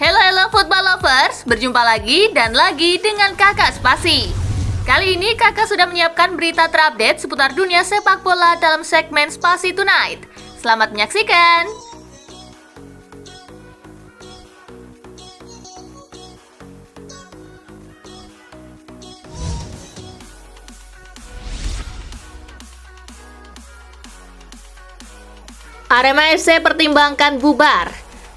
Halo football lovers, berjumpa lagi dan lagi dengan Kakak Spasi. Kali ini Kakak sudah menyiapkan berita terupdate seputar dunia sepak bola dalam segmen Spasi Tonight. Selamat menyaksikan. Arema FC pertimbangkan bubar.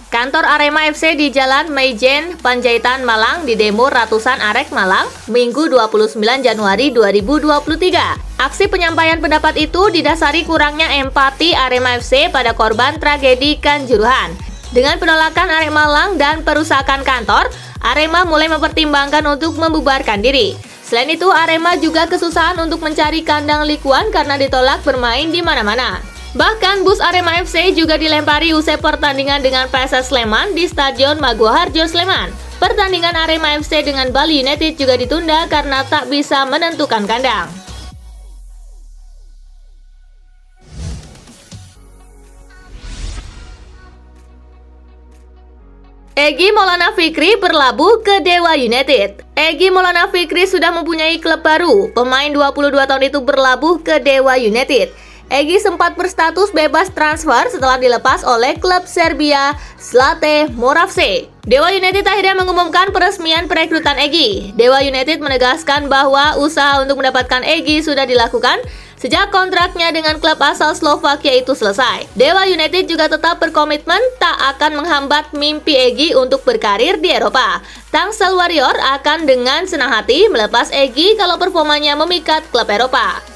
Kantor Arema FC di Jalan Meijen, Panjaitan, Malang didemo ratusan arek Malang Minggu 29 Januari 2023. Aksi penyampaian pendapat itu didasari kurangnya empati Arema FC pada korban tragedi Kanjuruhan. Dengan penolakan arek Malang dan perusakan kantor, Arema mulai mempertimbangkan untuk membubarkan diri. Selain itu, Arema juga kesusahan untuk mencari kandang likuan karena ditolak bermain di mana-mana. Bahkan bus Arema FC juga dilempari usai pertandingan dengan PSS Sleman di Stadion Maguwoharjo Sleman. Pertandingan Arema FC dengan Bali United juga ditunda karena tak bisa menentukan kandang. Egy Maulana Fikri berlabuh ke Dewa United. Egy Maulana Fikri sudah mempunyai klub baru. Pemain 22 tahun itu berlabuh ke Dewa United. Egy sempat berstatus bebas transfer setelah dilepas oleh klub Serbia Zlate Moravce. Dewa United akhirnya mengumumkan peresmian perekrutan Egy. Dewa United menegaskan bahwa usaha untuk mendapatkan Egy sudah dilakukan sejak kontraknya dengan klub asal Slovakia itu selesai. Dewa United juga tetap berkomitmen tak akan menghambat mimpi Egy untuk berkarir di Eropa. Tangsel Warrior akan dengan senang hati melepas Egy kalau performanya memikat klub Eropa.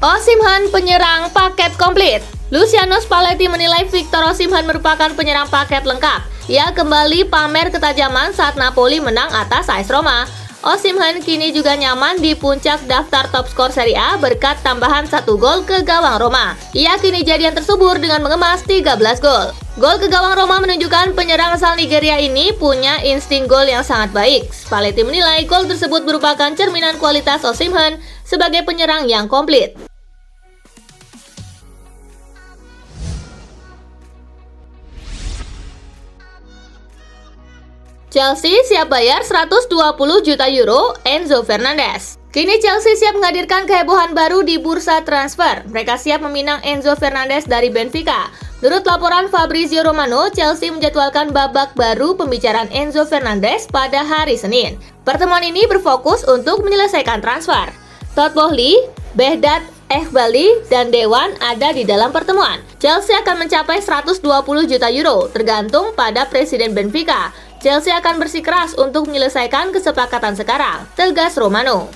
Osimhen penyerang paket komplit. Luciano Spalletti menilai Victor Osimhen merupakan penyerang paket lengkap. Ia kembali pamer ketajaman saat Napoli menang atas AS Roma. Osimhen kini juga nyaman di puncak daftar top skor Serie A berkat tambahan 1 gol ke gawang Roma. Ia kini jadi yang tersubur dengan mengemas 13 gol. Gol ke gawang Roma menunjukkan penyerang asal Nigeria ini punya insting gol yang sangat baik. Spalletti menilai gol tersebut merupakan cerminan kualitas Osimhen sebagai penyerang yang komplit. Chelsea siap bayar 120 juta euro Enzo Fernandez. Kini Chelsea siap menghadirkan kehebohan baru di bursa transfer. Mereka siap meminang Enzo Fernandez dari Benfica. Menurut laporan Fabrizio Romano, Chelsea menjadwalkan babak baru pembicaraan Enzo Fernandez pada hari Senin. Pertemuan ini berfokus untuk menyelesaikan transfer. Todd Boehly, Behdat Eghbali, dan Dewan ada di dalam pertemuan. Chelsea akan mencapai 120 juta euro, tergantung pada Presiden Benfica. Chelsea akan bersikeras untuk menyelesaikan kesepakatan sekarang, tegas Romano.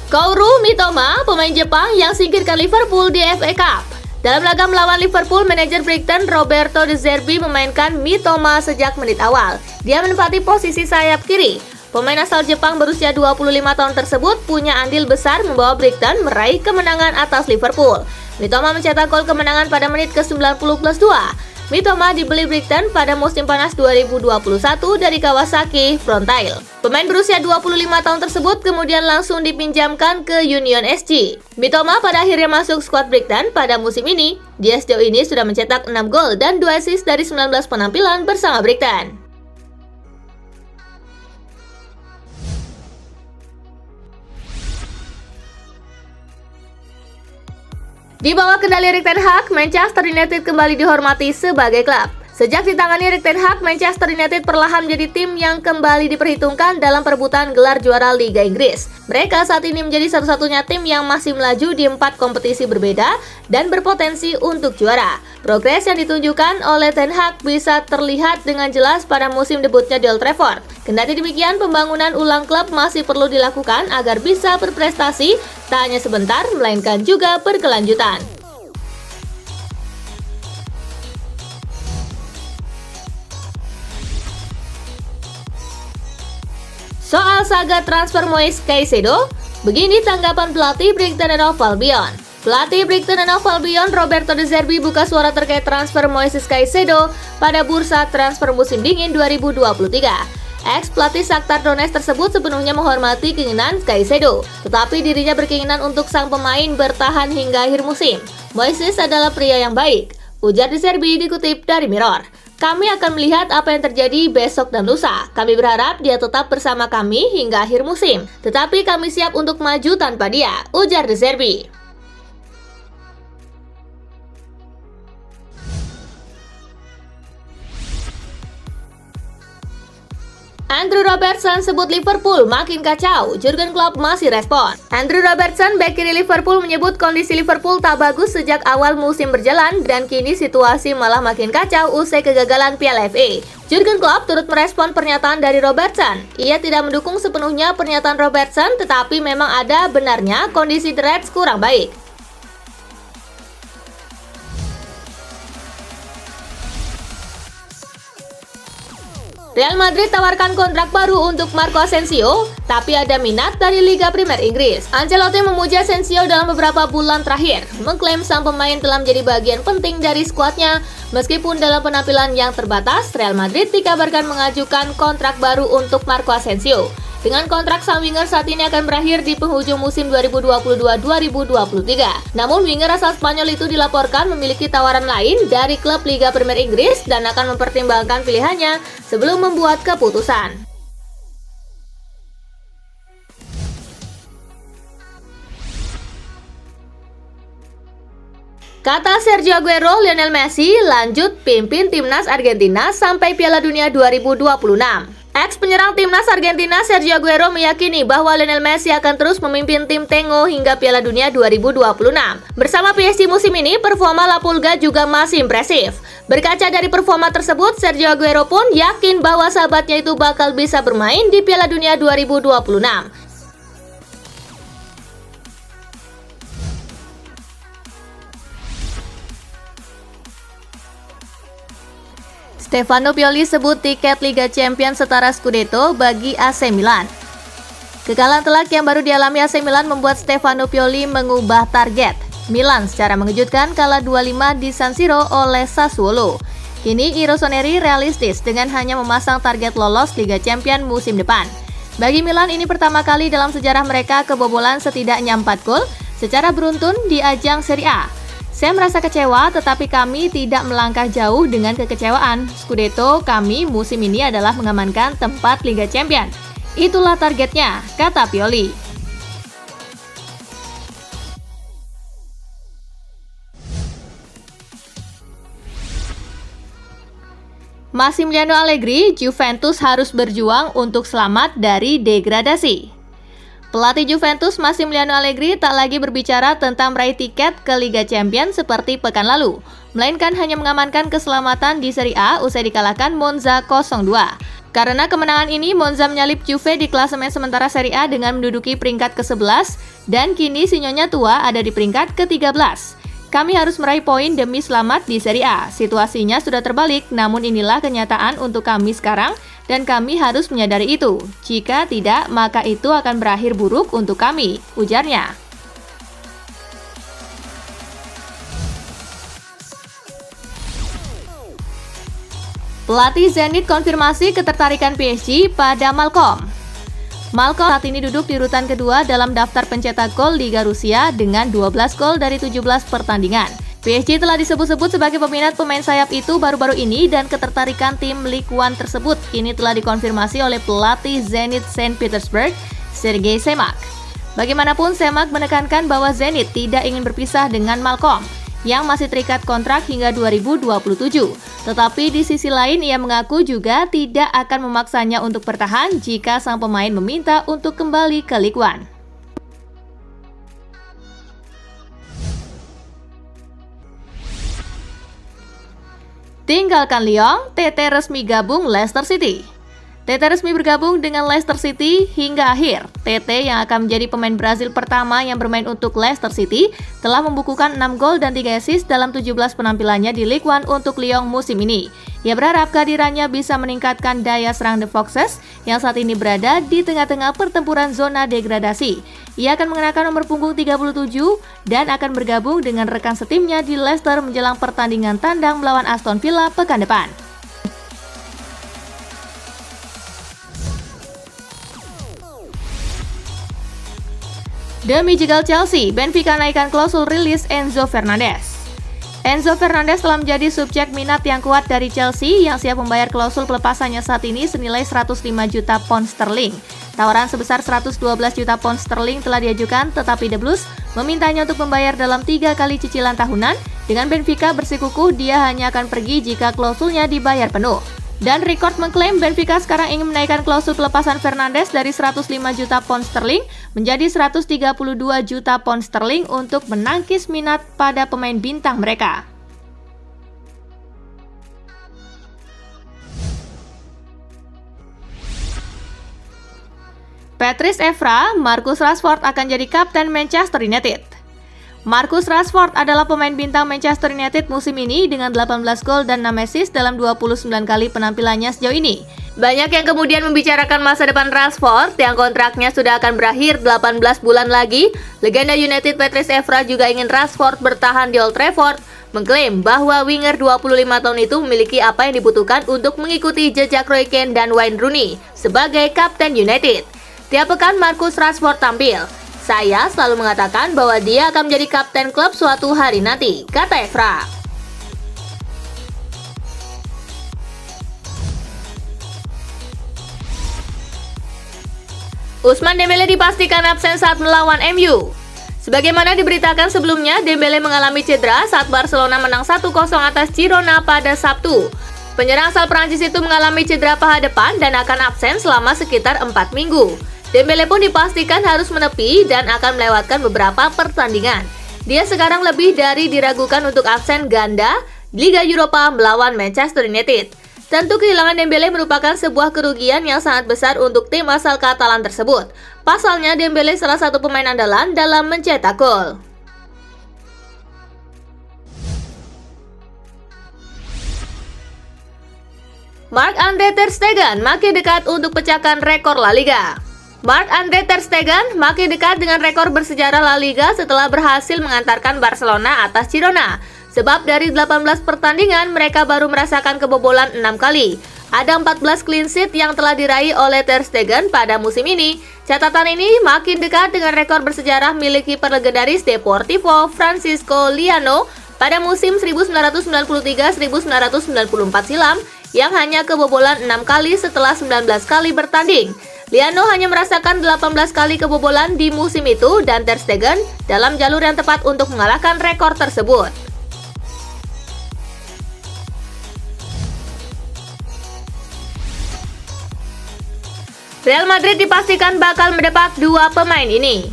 Kaoru Mitoma, pemain Jepang yang singkirkan Liverpool di FA Cup. Dalam laga melawan Liverpool, manajer Brighton Roberto De Zerbi memainkan Mitoma sejak menit awal. Dia menempati posisi sayap kiri. Pemain asal Jepang berusia 25 tahun tersebut punya andil besar membawa Brighton meraih kemenangan atas Liverpool. Mitoma mencetak gol kemenangan pada menit ke-90+2. Mitoma dibeli Brighton pada musim panas 2021 dari Kawasaki Frontale. Pemain berusia 25 tahun tersebut kemudian langsung dipinjamkan ke Union SG. Mitoma pada akhirnya masuk skuad Brighton pada musim ini. Dia sejauh ini sudah mencetak 6 gol dan 2 assist dari 19 penampilan bersama Brighton. Di bawah kendali Erik ten Hag, Manchester United kembali dihormati sebagai klub. Sejak ditangani Erik ten Hag, Manchester United perlahan menjadi tim yang kembali diperhitungkan dalam perebutan gelar juara Liga Inggris. Mereka saat ini menjadi satu-satunya tim yang masih melaju di 4 kompetisi berbeda dan berpotensi untuk juara. Progres yang ditunjukkan oleh ten Hag bisa terlihat dengan jelas pada musim debutnya di Old Trafford. Kendati demikian, pembangunan ulang klub masih perlu dilakukan agar bisa berprestasi tak hanya sebentar, melainkan juga berkelanjutan. Soal saga transfer Moise Caicedo, Begini tanggapan pelatih Brighton and Hove Albion. Pelatih Brighton and Hove Albion Roberto De Zerbi buka suara terkait transfer Moises Caicedo pada bursa transfer musim dingin 2023. Ex-pelatih Shakhtar Donetsk tersebut sepenuhnya menghormati keinginan Caicedo, tetapi dirinya berkeinginan untuk sang pemain bertahan hingga akhir musim. Moises adalah pria yang baik, ujar De Zerbi dikutip dari Mirror. Kami akan melihat apa yang terjadi besok dan lusa. Kami berharap dia tetap bersama kami hingga akhir musim. Tetapi kami siap untuk maju tanpa dia, ujar De Zerbi. Andrew Robertson sebut Liverpool makin kacau, Jurgen Klopp masih respon. Andrew Robertson, bek kiri Liverpool, menyebut kondisi Liverpool tak bagus sejak awal musim berjalan dan kini situasi malah makin kacau usai kegagalan Piala FA. Jurgen Klopp turut merespon pernyataan dari Robertson. Ia tidak mendukung sepenuhnya pernyataan Robertson, tetapi memang ada benarnya kondisi The Reds kurang baik. Real Madrid tawarkan kontrak baru untuk Marco Asensio, tapi ada minat dari Liga Premier Inggris. Ancelotti memuji Asensio dalam beberapa bulan terakhir, mengklaim sang pemain telah menjadi bagian penting dari skuadnya. Meskipun dalam penampilan yang terbatas, Real Madrid dikabarkan mengajukan kontrak baru untuk Marco Asensio. Dengan kontrak sang winger saat ini akan berakhir di penghujung musim 2022-2023. Namun winger asal Spanyol itu dilaporkan memiliki tawaran lain dari klub Liga Premier Inggris dan akan mempertimbangkan pilihannya sebelum membuat keputusan. Kata Sergio Aguero, Lionel Messi lanjut pimpin timnas Argentina sampai Piala Dunia 2026. Ex-penyerang timnas Argentina Sergio Aguero meyakini bahwa Lionel Messi akan terus memimpin tim Tengo hingga Piala Dunia 2026. Bersama PSG musim ini, performa La Pulga juga masih impresif. Berkaca dari performa tersebut, Sergio Aguero pun yakin bahwa sahabatnya itu bakal bisa bermain di Piala Dunia 2026. Stefano Pioli sebut tiket Liga Champions setara Scudetto bagi AC Milan. Kekalahan telak yang baru dialami AC Milan membuat Stefano Pioli mengubah target. Milan secara mengejutkan kalah 2-5 di San Siro oleh Sassuolo. Kini I Rossoneri realistis dengan hanya memasang target lolos Liga Champions musim depan. Bagi Milan ini pertama kali dalam sejarah mereka kebobolan setidaknya 4 gol secara beruntun di ajang Serie A. Saya merasa kecewa, tetapi kami tidak melangkah jauh dengan kekecewaan. Scudetto kami musim ini adalah mengamankan tempat Liga Champions. Itulah targetnya, kata Pioli. Massimiliano Allegri, Juventus harus berjuang untuk selamat dari degradasi. Pelatih Juventus Massimiliano Allegri tak lagi berbicara tentang meraih tiket ke Liga Champions seperti pekan lalu, melainkan hanya mengamankan keselamatan di Serie A usai dikalahkan Monza 0-2. Karena kemenangan ini, Monza menyalip Juve di klasemen sementara Serie A dengan menduduki peringkat ke-11 dan kini si Nyonya tua ada di peringkat ke-13. Kami harus meraih poin demi selamat di Serie A. Situasinya sudah terbalik, namun inilah kenyataan untuk kami sekarang dan kami harus menyadari itu. Jika tidak, maka itu akan berakhir buruk untuk kami, ujarnya. Pelatih Zenit konfirmasi ketertarikan PSG pada Malcolm. Malcolm saat ini duduk di urutan kedua dalam daftar pencetak gol Liga Rusia dengan 12 gol dari 17 pertandingan. PSG telah disebut-sebut sebagai peminat pemain sayap itu baru-baru ini dan ketertarikan tim Ligue 1 tersebut kini telah dikonfirmasi oleh pelatih Zenit Saint Petersburg, Sergei Semak. Bagaimanapun, Semak menekankan bahwa Zenit tidak ingin berpisah dengan Malcolm yang masih terikat kontrak hingga 2027. Tetapi di sisi lain ia mengaku juga tidak akan memaksanya untuk bertahan jika sang pemain meminta untuk kembali ke Ligue 1. Tinggalkan Lyon, Tete resmi gabung Leicester City. TT resmi bergabung dengan Leicester City hingga akhir. TT yang akan menjadi pemain Brazil pertama yang bermain untuk Leicester City telah membukukan 6 gol dan 3 assist dalam 17 penampilannya di Ligue 1 untuk Lyon musim ini. Ia berharap kehadirannya bisa meningkatkan daya serang The Foxes yang saat ini berada di tengah-tengah pertempuran zona degradasi. Ia akan mengenakan nomor punggung 37 dan akan bergabung dengan rekan setimnya di Leicester menjelang pertandingan tandang melawan Aston Villa pekan depan. Demi jegal Chelsea, Benfica naikkan klausul rilis Enzo Fernandez. Enzo Fernandez telah menjadi subjek minat yang kuat dari Chelsea yang siap membayar klausul pelepasannya saat ini senilai 105 juta pound sterling. Tawaran sebesar 112 juta pound sterling telah diajukan, tetapi The Blues memintanya untuk membayar dalam 3 kali cicilan tahunan. Dengan Benfica bersikukuh dia hanya akan pergi jika klausulnya dibayar penuh. Dan Record mengklaim Benfica sekarang ingin menaikkan klausul pelepasan Fernandes dari 105 juta pound sterling menjadi 132 juta pound sterling untuk menangkis minat pada pemain bintang mereka. Patrice Evra, Marcus Rashford akan jadi kapten Manchester United. Marcus Rashford adalah pemain bintang Manchester United musim ini dengan 18 gol dan 6 assist dalam 29 kali penampilannya sejauh ini. Banyak yang kemudian membicarakan masa depan Rashford yang kontraknya sudah akan berakhir 18 bulan lagi. Legenda United Patrice Evra juga ingin Rashford bertahan di Old Trafford, mengklaim bahwa winger 25 tahun itu memiliki apa yang dibutuhkan untuk mengikuti jejak Roy Keane dan Wayne Rooney sebagai kapten United. Tiap pekan Marcus Rashford tampil. Saya selalu mengatakan bahwa dia akan menjadi kapten klub suatu hari nanti, kata Evra. Ousmane Dembélé dipastikan absen saat melawan MU. Sebagaimana diberitakan sebelumnya, Dembélé mengalami cedera saat Barcelona menang 1-0 atas Girona pada Sabtu. Penyerang asal Prancis itu mengalami cedera paha depan dan akan absen selama sekitar 4 minggu. Dembélé pun dipastikan harus menepi dan akan melewatkan beberapa pertandingan. Dia sekarang lebih dari diragukan untuk absen ganda Liga Eropa melawan Manchester United. Tentu kehilangan Dembélé merupakan sebuah kerugian yang sangat besar untuk tim asal Katalan tersebut. Pasalnya Dembélé salah satu pemain andalan dalam mencetak gol. Marc-Andre ter Stegen makin dekat untuk pecahkan rekor La Liga. Marc-Andre ter Stegen makin dekat dengan rekor bersejarah La Liga setelah berhasil mengantarkan Barcelona atas Girona. Sebab dari 18 pertandingan, mereka baru merasakan kebobolan 6 kali. Ada 14 clean sheet yang telah diraih oleh ter Stegen pada musim ini. Catatan ini makin dekat dengan rekor bersejarah milik kiper legendaris Deportivo Francisco Liano pada musim 1993-1994 silam yang hanya kebobolan 6 kali setelah 19 kali bertanding. Liano hanya merasakan 18 kali kebobolan di musim itu dan ter Stegen dalam jalur yang tepat untuk mengalahkan rekor tersebut. Real Madrid dipastikan bakal mendepak 2 pemain ini.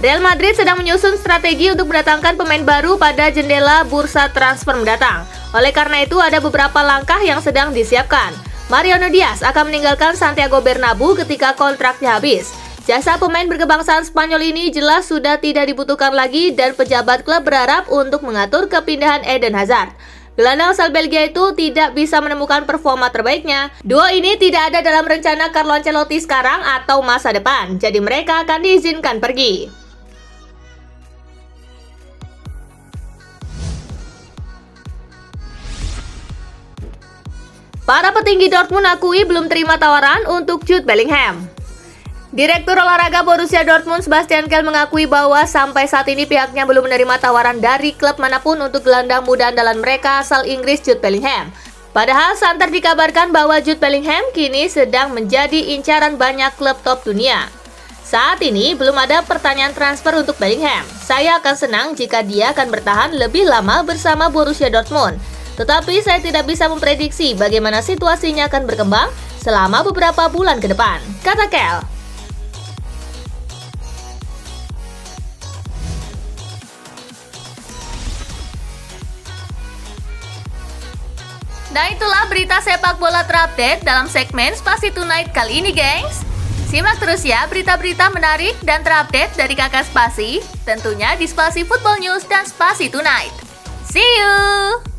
Real Madrid sedang menyusun strategi untuk mendatangkan pemain baru pada jendela bursa transfer mendatang. Oleh karena itu ada beberapa langkah yang sedang disiapkan. Mariano Diaz akan meninggalkan Santiago Bernabéu ketika kontraknya habis. Jasa pemain berkebangsaan Spanyol ini jelas sudah tidak dibutuhkan lagi dan pejabat klub berharap untuk mengatur kepindahan Eden Hazard. Gelandang asal Belgia itu tidak bisa menemukan performa terbaiknya. Duo ini tidak ada dalam rencana Carlo Ancelotti sekarang atau masa depan, jadi mereka akan diizinkan pergi. Para petinggi Dortmund akui belum terima tawaran untuk Jude Bellingham. Direktur olahraga Borussia Dortmund Sebastian Kehl mengakui bahwa sampai saat ini pihaknya belum menerima tawaran dari klub manapun untuk gelandang muda andalan mereka asal Inggris Jude Bellingham. Padahal santer dikabarkan bahwa Jude Bellingham kini sedang menjadi incaran banyak klub top dunia. Saat ini belum ada pertanyaan transfer untuk Bellingham. Saya akan senang jika dia akan bertahan lebih lama bersama Borussia Dortmund. Tetapi saya tidak bisa memprediksi bagaimana situasinya akan berkembang selama beberapa bulan ke depan, kata Kehl. Nah itulah berita sepak bola terupdate dalam segmen Spasi Tonight kali ini, gengs. Simak terus ya berita-berita menarik dan terupdate dari Kakak Spasi, tentunya di Spasi Football News dan Spasi Tonight. See you!